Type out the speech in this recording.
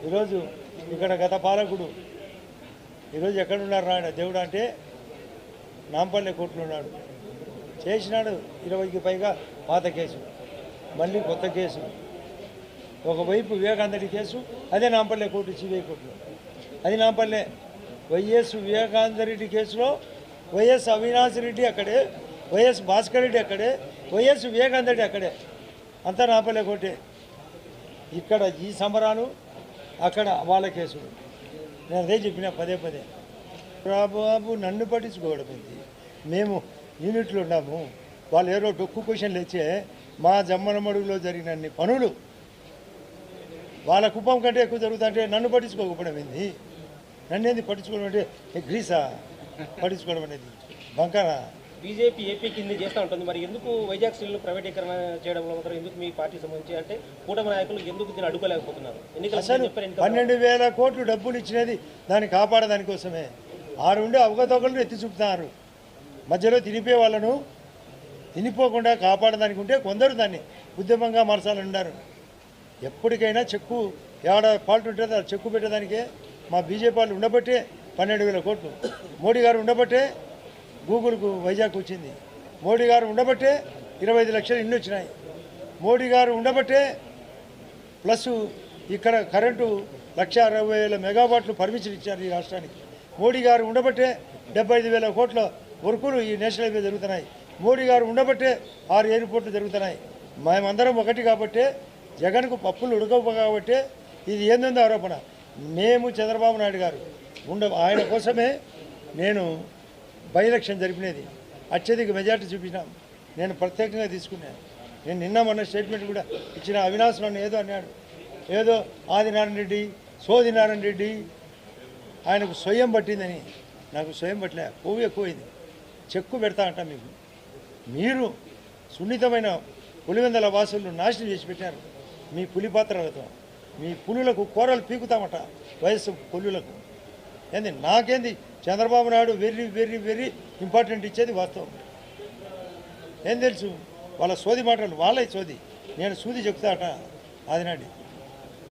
ఈరోజు ఇక్కడ గత పాలకుడు ఈరోజు ఎక్కడున్నారు రాయన దేవుడు అంటే నాంపల్లె కోర్టులో ఉన్నాడు. చేసినాడు 20కి పైగా పాత కేసు, మళ్ళీ కొత్త కేసు. ఒకవైపు వివేకానంద కేసు, అదే నాంపల్లె కోర్టు, సిబిఐ కోర్టులో. అది నాంపల్లె. వైఎస్ వివేకానంద రెడ్డి కేసులో వైఎస్ అవినాష్ రెడ్డి అక్కడే, వైఎస్ భాస్కర్ రెడ్డి అక్కడే, వైఎస్ వివేకానంద రెడ్డి అక్కడే. అంతా నాంపల్లె కోర్టే. ఇక్కడ ఈ సంబరాలు, అక్కడ వాళ్ళ కేసులు. నేను అదే చెప్పిన పదే పదే. బాబు నన్ను పట్టించుకోవడమైంది. మేము యూనిట్లో ఉన్నాము. వాళ్ళు ఏదో డొక్కు క్వశ్చన్లు ఇచ్చే మా జమ్మనమడుగులో జరిగిన అన్ని పనులు వాళ్ళ కుప్పం కంటే ఎక్కువ జరుగుతుంటే నన్ను పట్టించుకోకపోవడం ఏంది? నన్నేది పట్టించుకోవడం అంటే గ్రీసా పట్టించుకోవడం అనేది బంకారా? బీజేపీ ఏపీ కింద చేస్తూ ఉంటుంది. మరి ఎందుకు వైజాగ్ స్టీల్ను ప్రైవేటీకరణ చేయడంలో మాత్రం ఎందుకు మీ పార్టీ సంబంధించి అంటే కూటమి నాయకులు ఎందుకు దీన్ని అడ్డుకోలేకపోతున్నారు? అసలు 12,000 కోట్లు డబ్బులు ఇచ్చినది దాన్ని కాపాడదానికోసమే. ఆరుండే అవగతవకలను ఎత్తి చూపుతున్నారు. మధ్యలో తినిపోయే వాళ్ళను తినిపోకుండా కాపాడదానికి ఉంటే కొందరు దాన్ని ఉద్యమంగా మార్చాలన్నారు. ఎప్పటికైనా చెక్కు ఏడ ఫాల్ట్ ఉంటుందో అది చెక్కు పెట్టేదానికే మా బీజేపీ వాళ్ళు ఉండబట్టే 12,000 కోట్లు. మోడీ గారు ఉండబట్టే గూగుల్కు వైజాగ్ వచ్చింది. మోడీ గారు ఉండబట్టే 25 లక్షలు ఇల్లు వచ్చినాయి. మోడీ గారు ఉండబట్టే ప్లస్ ఇక్కడ కరెంటు 1,60,000 మెగావాట్లు పర్మిషన్ ఇచ్చారు ఈ రాష్ట్రానికి. మోడీ గారు ఉండబట్టే 75,000 కోట్ల వర్కులు ఈ నేషనల్ హైవే జరుగుతున్నాయి. మోడీ గారు ఉండబట్టే 6 ఎయిర్పోర్ట్లు జరుగుతున్నాయి. మేమందరం ఒకటి కాబట్టే, జగన్కు పప్పులు ఉడకవు కాబట్టే ఇది ఏందో ఆరోపణ. మేము చంద్రబాబు నాయుడు గారు ఆయన కోసమే నేను బై ఎలక్షన్ జరిపినది. అత్యధిక మెజార్టీ చూపించినాం. నేను ప్రత్యేకంగా తీసుకున్నాను. నేను నిన్న మొన్న స్టేట్మెంట్ కూడా ఇచ్చిన. అవినాష్ నన్ను ఏదో అన్నాడు, ఏదో ఆదినారాయణ రెడ్డి, సోదినారాయణ రెడ్డి ఆయనకు స్వయం పట్టిందని. నాకు స్వయం పట్టలే, కొవ్వు ఎక్కువైంది. చెక్కు పెడతా అంట మీకు. మీరు సున్నితమైన పులివెందల వాసులను నాశనం చేసి పెట్టారు మీ పులి పాత్రలతో. మీ పులులకు కూరలు పీకుతామట వయస్సు పులులకు. ఏంది నాకేంది? చంద్రబాబు నాయుడు వెర్రీ వెర్రీ వెర్రీ ఇంపార్టెంట్ ఇచ్చేది వాస్తవం. ఏం తెలుసు వాళ్ళ సోది మాటలు, వాళ్ళే సోది. నేను సూది చెప్తా అట ఆదినాడి.